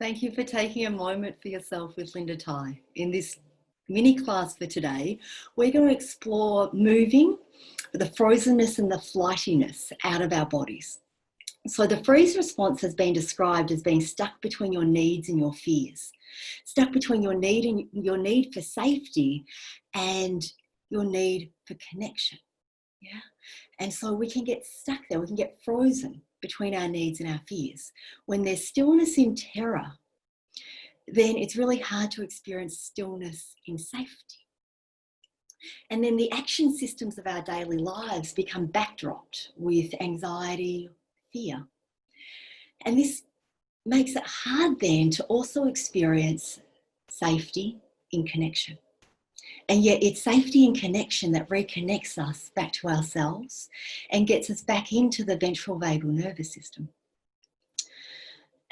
Thank you for taking a moment for yourself with Linda Ty. In this mini class for today, we're going to explore moving the frozenness and the flightiness out of our bodies. So the freeze response has been described as being stuck between your needs and your fears, stuck between your need for safety and your need for connection. Yeah. And so we can get stuck there. We can get frozen between our needs and our fears. When there's stillness in terror, then it's really hard to experience stillness in safety. And then the action systems of our daily lives become backdropped with anxiety, fear. And this makes it hard then to also experience safety in connection. And yet it's safety and connection that reconnects us back to ourselves and gets us back into the ventral vagal nervous system.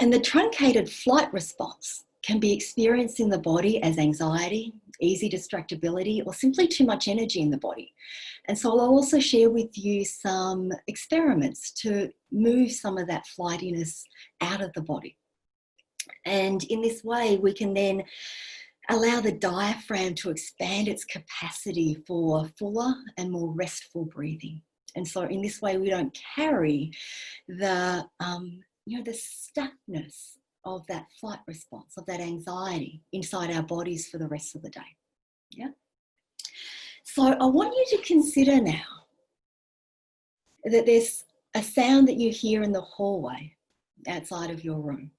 And the truncated flight response can be experienced in the body as anxiety, easy distractibility, or simply too much energy in the body. And so I'll also share with you some experiments to move some of that flightiness out of the body. And in this way, we can then allow the diaphragm to expand its capacity for fuller and more restful breathing. And so in this way, we don't carry the stuckness of that flight response, of that anxiety inside our bodies for the rest of the day. Yeah. So I want you to consider now that there's a sound that you hear in the hallway outside of your room.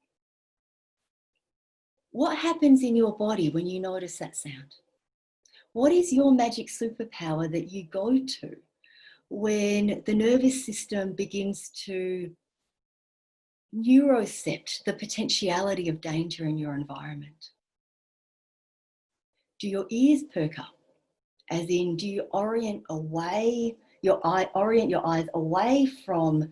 What happens in your body when you notice that sound? What is your magic superpower that you go to when the nervous system begins to neurocept the potentiality of danger in your environment? Do your ears perk up? As in, do you orient your eyes away from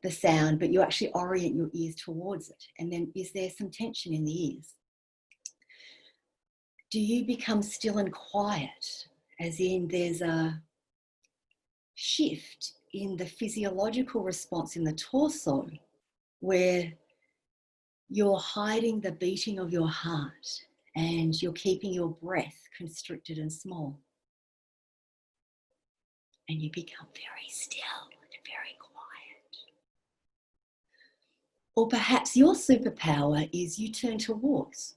the sound, but you actually orient your ears towards it? And then is there some tension in the ears? Do you become still and quiet? As in, there's a shift in the physiological response in the torso where you're hiding the beating of your heart and you're keeping your breath constricted and small. And you become very still and very quiet. Or perhaps your superpower is you turn towards.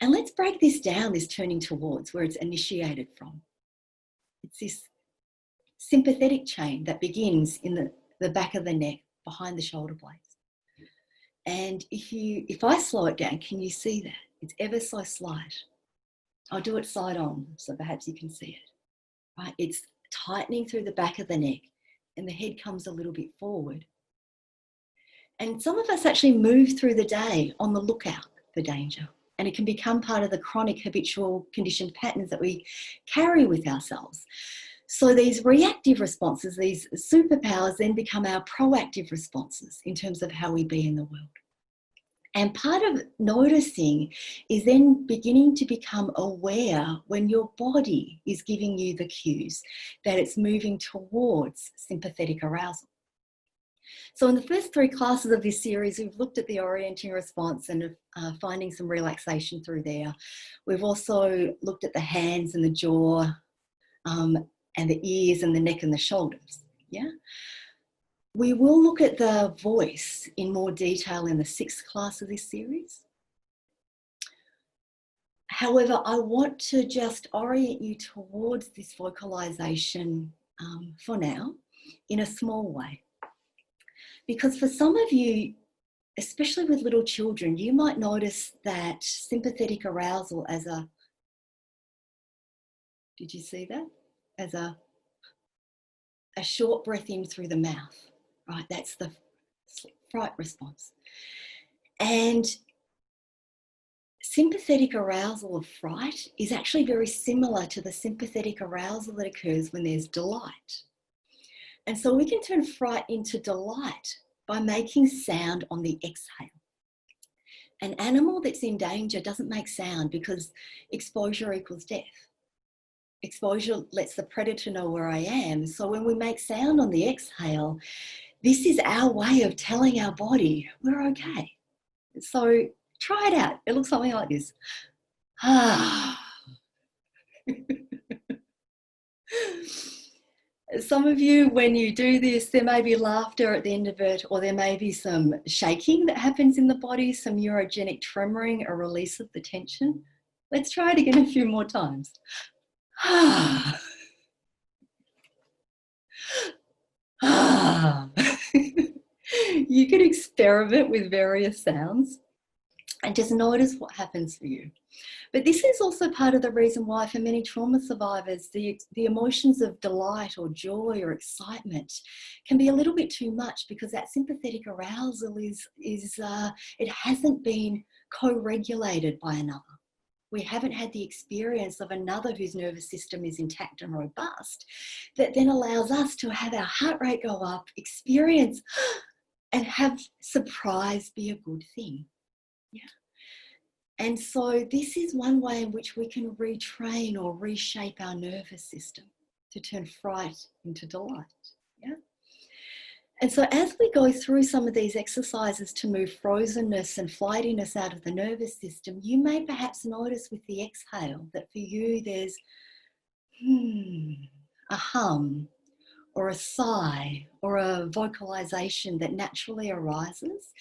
And let's break this down, this turning towards, where it's initiated from. It's this sympathetic chain that begins in the back of the neck, behind the shoulder blades. And if I slow it down, can you see that? It's ever so slight. I'll do it side on, so perhaps you can see it. Right? It's tightening through the back of the neck, and the head comes a little bit forward. And some of us actually move through the day on the lookout for danger. And it can become part of the chronic habitual conditioned patterns that we carry with ourselves. So these reactive responses, these superpowers, then become our proactive responses in terms of how we be in the world. And part of noticing is then beginning to become aware when your body is giving you the cues that it's moving towards sympathetic arousal. So in the first 3 classes of this series, we've looked at the orienting response and finding some relaxation through there. We've also looked at the hands and the jaw and the ears and the neck and the shoulders. Yeah. We will look at the voice in more detail in the 6th class of this series. However, I want to just orient you towards this vocalization for now in a small way. Because for some of you, especially with little children, you might notice that sympathetic arousal as a, did you see that? As a short breath in through the mouth, right? That's the fright response. And sympathetic arousal of fright is actually very similar to the sympathetic arousal that occurs when there's delight. And so we can turn fright into delight by making sound on the exhale. An animal that's in danger doesn't make sound because exposure equals death. Exposure lets the predator know where I am. So when we make sound on the exhale, this is our way of telling our body we're okay. So try it out. It looks something like this. Ah. Some of you, when you do this, there may be laughter at the end of it, or there may be some shaking that happens in the body, some neurogenic tremoring, a release of the tension. Let's try it again a few more times. Ah. Ah. You can experiment with various sounds and just notice what happens for you. But this is also part of the reason why for many trauma survivors, the emotions of delight or joy or excitement can be a little bit too much, because that sympathetic arousal it hasn't been co-regulated by another. We haven't had the experience of another whose nervous system is intact and robust, that then allows us to have our heart rate go up, experience, and have surprise be a good thing. Yeah. And so this is one way in which we can retrain or reshape our nervous system to turn fright into delight. Yeah. And so as we go through some of these exercises to move frozenness and flightiness out of the nervous system, you may perhaps notice with the exhale that for you there's a hum or a sigh or a vocalization that naturally arises.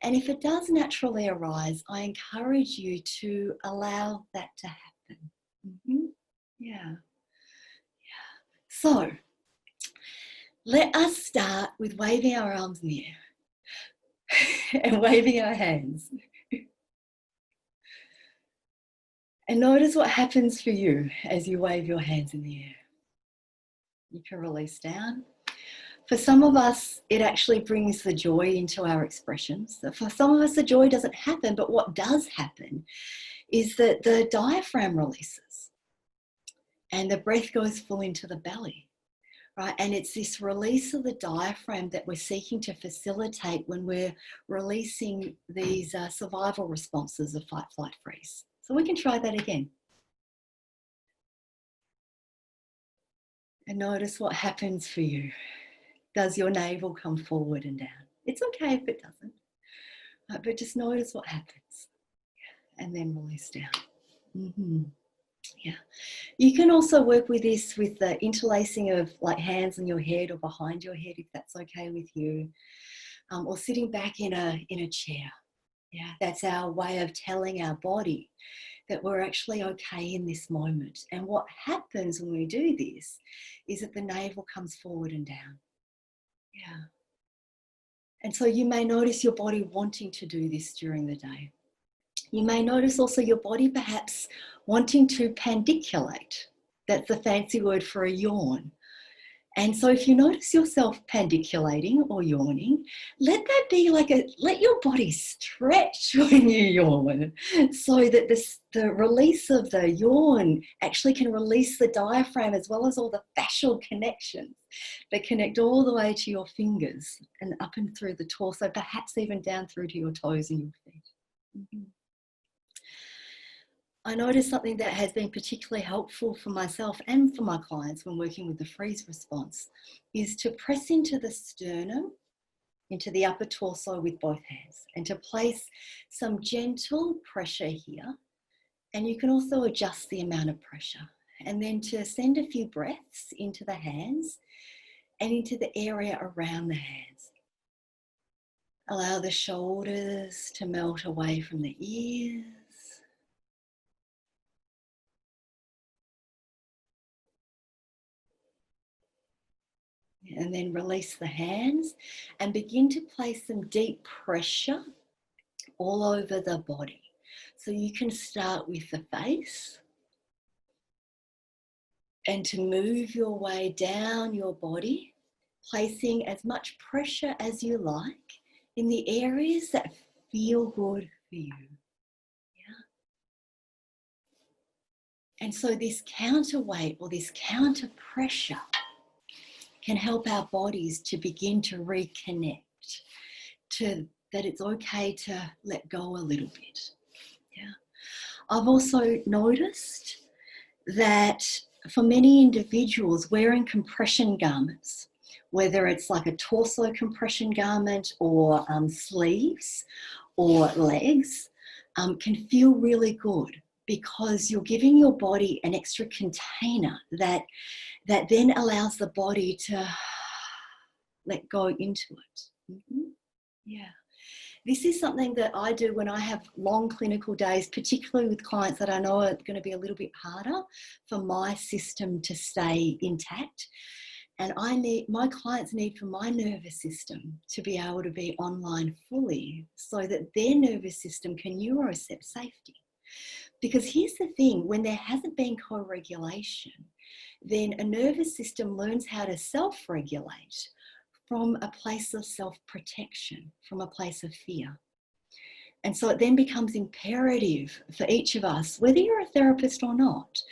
And if it does naturally arise, I encourage you to allow that to happen. Yeah. So let us start with waving our arms in the air and waving our hands. And notice what happens for you as you wave your hands in the air. You can release down. For some of us, it actually brings the joy into our expressions. For some of us, the joy doesn't happen, but what does happen is that the diaphragm releases and the breath goes full into the belly, right? And it's this release of the diaphragm that we're seeking to facilitate when we're releasing these survival responses of fight, flight, freeze. So we can try that again. And notice what happens for you. Does your navel come forward and down? It's okay if it doesn't, but just notice what happens and then release down. Yeah. You can also work with this with the interlacing of like hands on your head or behind your head, if that's okay with you, or sitting back in a chair. Yeah, that's our way of telling our body that we're actually okay in this moment. And what happens when we do this is that the navel comes forward and down. Yeah. And so you may notice your body wanting to do this during the day. You may notice also your body perhaps wanting to pandiculate. That's the fancy word for a yawn. And so if you notice yourself pandiculating or yawning, let that be let your body stretch when you yawn, so that the release of the yawn actually can release the diaphragm as well as all the fascial connections that connect all the way to your fingers and up and through the torso, perhaps even down through to your toes and your feet. I noticed something that has been particularly helpful for myself and for my clients when working with the freeze response is to press into the sternum, into the upper torso with both hands, and to place some gentle pressure here. And you can also adjust the amount of pressure. And then to send a few breaths into the hands and into the area around the hands. Allow the shoulders to melt away from the ears. And then release the hands and begin to place some deep pressure all over the body. So you can start with the face and to move your way down your body, placing as much pressure as you like in the areas that feel good for you. Yeah. And so this counterweight or this counter pressure can help our bodies to begin to reconnect, to that it's okay to let go a little bit. Yeah. I've also noticed that for many individuals, wearing compression garments, whether it's like a torso compression garment or sleeves, or legs can feel really good, because you're giving your body an extra container that then allows the body to let go into it. Yeah. This is something that I do when I have long clinical days, particularly with clients that I know are going to be a little bit harder for my system to stay intact. And my clients need for my nervous system to be able to be online fully, so that their nervous system can neurocept safety. Because here's the thing, when there hasn't been co-regulation, then a nervous system learns how to self-regulate from a place of self-protection, from a place of fear. And so it then becomes imperative for each of us, whether you're a therapist or not,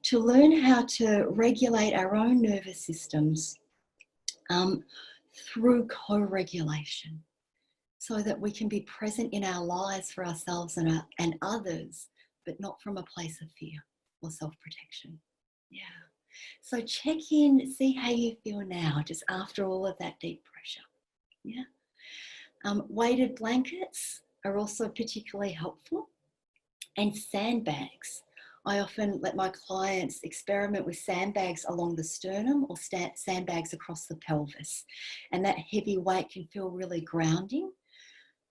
to learn how to regulate our own nervous systems through co-regulation, so that we can be present in our lives for ourselves and others, but not from a place of fear or self-protection. Yeah. So check in, see how you feel now, just after all of that deep pressure. Yeah. Weighted blankets are also particularly helpful, and sandbags. I often let my clients experiment with sandbags along the sternum or sandbags across the pelvis, and that heavy weight can feel really grounding.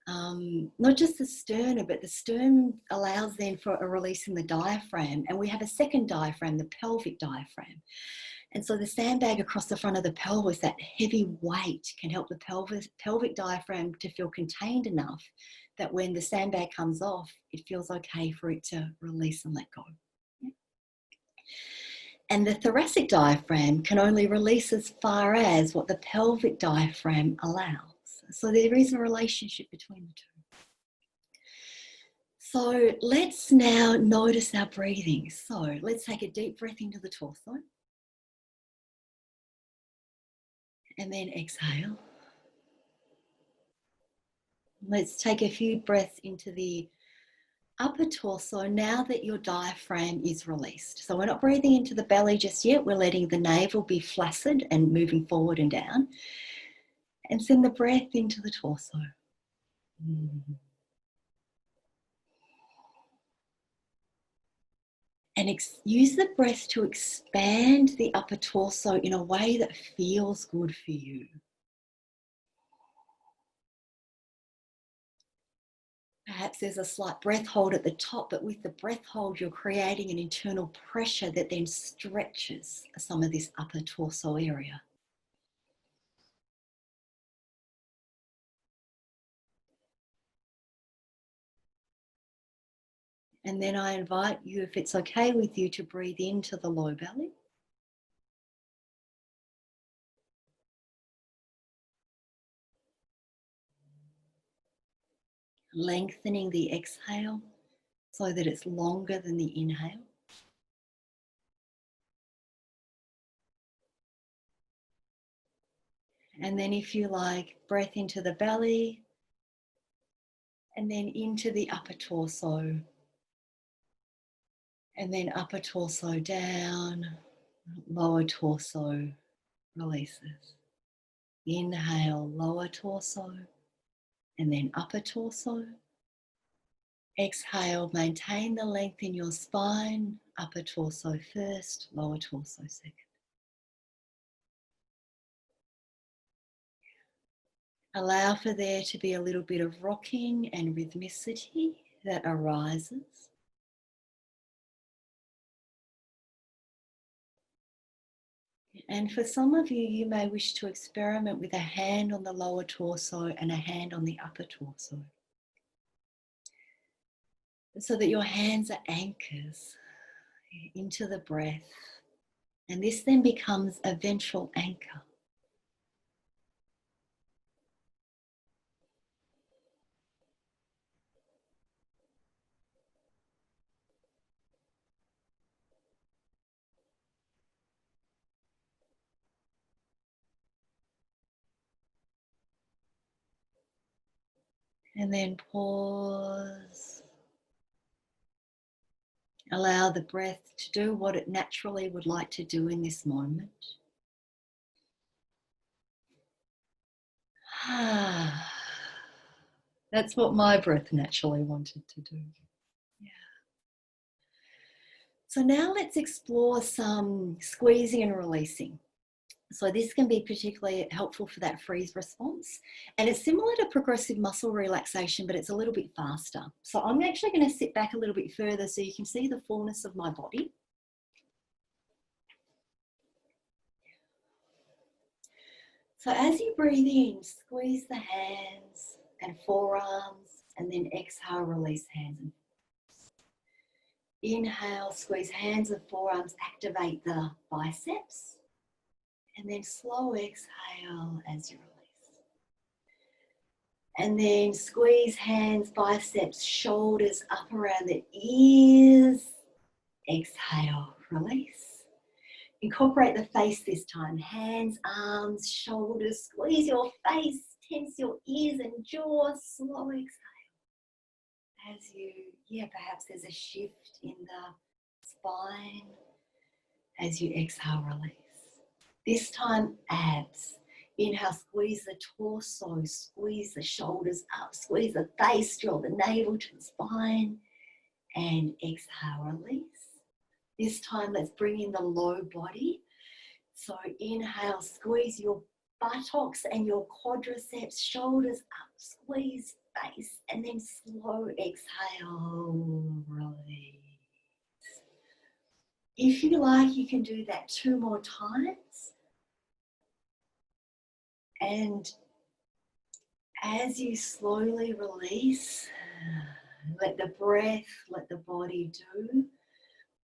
Not just the sternum, but the sternum allows then for a release in the diaphragm, and we have a second diaphragm, the pelvic diaphragm. And so the sandbag across the front of the pelvis, that heavy weight can help the pelvic diaphragm to feel contained enough that when the sandbag comes off, it feels okay for it to release and let go. And the thoracic diaphragm can only release as far as what the pelvic diaphragm allows. So there is a relationship between the two. So let's now notice our breathing. So let's take a deep breath into the torso. And then exhale. Let's take a few breaths into the upper torso now that your diaphragm is released. So we're not breathing into the belly just yet. We're letting the navel be flaccid and moving forward and down. And send the breath into the torso. And use the breath to expand the upper torso in a way that feels good for you. Perhaps there's a slight breath hold at the top, but with the breath hold, you're creating an internal pressure that then stretches some of this upper torso area. And then I invite you, if it's okay with you, to breathe into the low belly. Lengthening the exhale so that it's longer than the inhale. And then if you like, breath into the belly and then into the upper torso. And then upper torso down, lower torso releases. Inhale, lower torso, and then upper torso. Exhale, maintain the length in your spine, upper torso first, lower torso second. Allow for there to be a little bit of rocking and rhythmicity that arises. And for some of you, you may wish to experiment with a hand on the lower torso and a hand on the upper torso, so that your hands are anchors into the breath. And this then becomes a ventral anchor. And then pause. Allow the breath to do what it naturally would like to do in this moment. That's what my breath naturally wanted to do. Yeah. So now let's explore some squeezing and releasing. So this can be particularly helpful for that freeze response. And it's similar to progressive muscle relaxation, but it's a little bit faster. So I'm actually going to sit back a little bit further so you can see the fullness of my body. So as you breathe in, squeeze the hands and forearms, and then exhale, release hands and inhale, squeeze hands and forearms, activate the biceps, and then slow exhale as you release. And then squeeze hands, biceps, shoulders up around the ears. Exhale, release. Incorporate the face this time. Hands, arms, shoulders, squeeze your face, tense your ears and jaw, slow exhale. As you, perhaps there's a shift in the spine as you exhale, release. This time, abs. Inhale, squeeze the torso, squeeze the shoulders up, squeeze the face, draw the navel to the spine, and exhale, release. This time, let's bring in the low body. So inhale, squeeze your buttocks and your quadriceps, shoulders up, squeeze face, and then slow exhale, release. If you like, you can do that 2 more times. And as you slowly release, let the breath, let the body do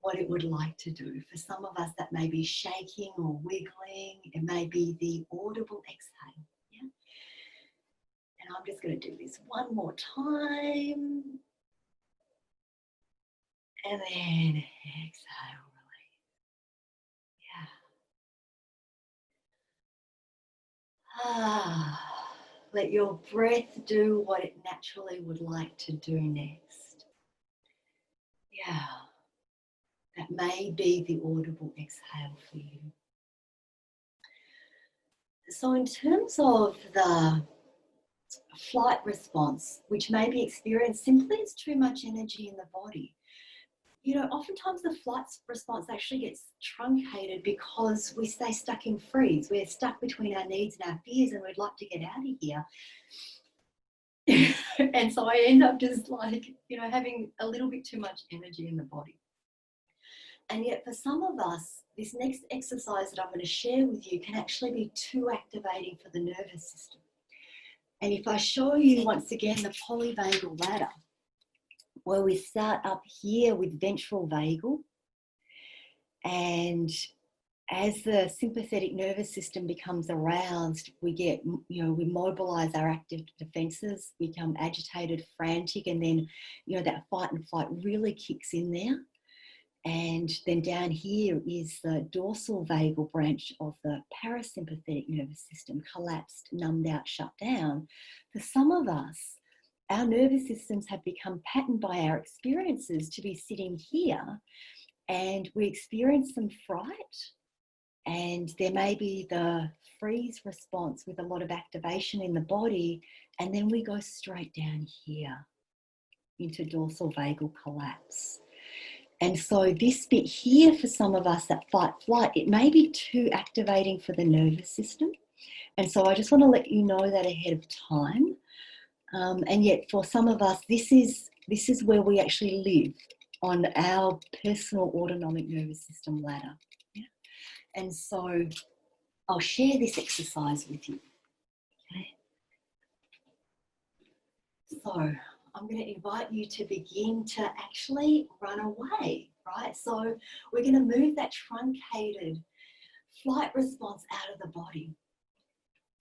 what it would like to do. For some of us, that may be shaking or wiggling. It may be the audible exhale. Yeah? And I'm just going to do this 1 more time. And then exhale, release. Yeah. Let your breath do what it naturally would like to do next. Yeah. That may be the audible exhale for you. So in terms of the flight response, which may be experienced simply as too much energy in the body, oftentimes the flight response actually gets truncated because we stay stuck in freeze. We're stuck between our needs and our fears, and we'd like to get out of here. And so I end up just having a little bit too much energy in the body. And yet for some of us, this next exercise that I'm going to share with you can actually be too activating for the nervous system. And if I show you once again the polyvagal ladder, where we start up here with ventral vagal, and as the sympathetic nervous system becomes aroused, we mobilize our active defenses, become agitated, frantic, and then, that fight and flight really kicks in there. And then down here is the dorsal vagal branch of the parasympathetic nervous system, collapsed, numbed out, shut down. For some of us, our nervous systems have become patterned by our experiences to be sitting here, and we experience some fright, and there may be the freeze response with a lot of activation in the body, and then we go straight down here into dorsal vagal collapse. And so this bit here, for some of us, that fight flight, it may be too activating for the nervous system. And so I just want to let you know that ahead of time. And yet for some of us, this is where we actually live on our personal autonomic nervous system ladder. Yeah? And so I'll share this exercise with you. Okay? So I'm going to invite you to begin to actually run away, right? So we're going to move that truncated flight response out of the body.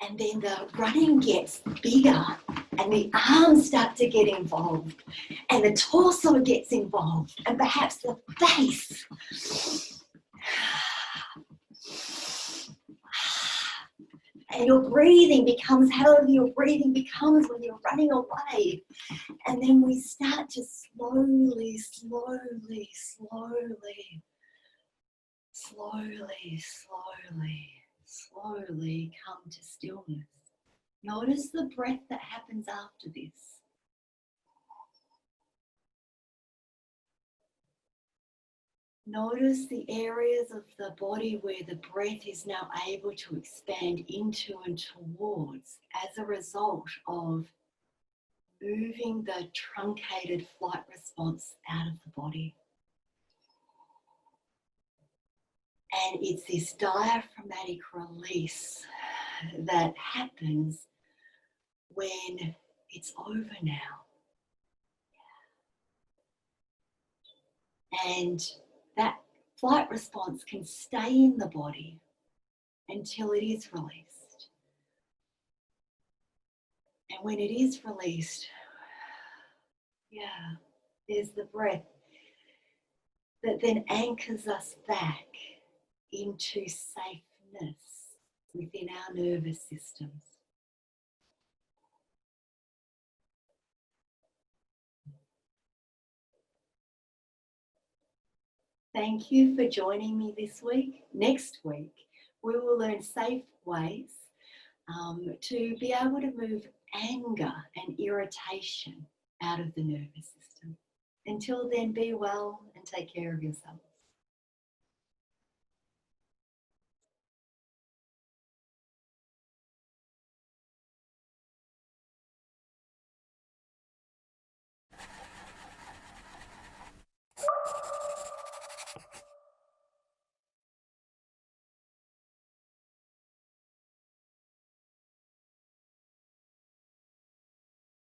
And then the running gets bigger, and the arms start to get involved, and the torso gets involved, and perhaps the face. And your breathing becomes however your breathing becomes when you're running away. And then we start to slowly come to stillness. Notice the breath that happens after this. Notice the areas of the body where the breath is now able to expand into and towards as a result of moving the truncated flight response out of the body. And it's this diaphragmatic release that happens when it's over now. And that flight response can stay in the body until it is released. And when it is released, there's the breath that then anchors us back into safeness within our nervous systems. Thank you for joining me this week. Next week, we will learn safe ways to be able to move anger and irritation out of the nervous system. Until then, be well and take care of yourself.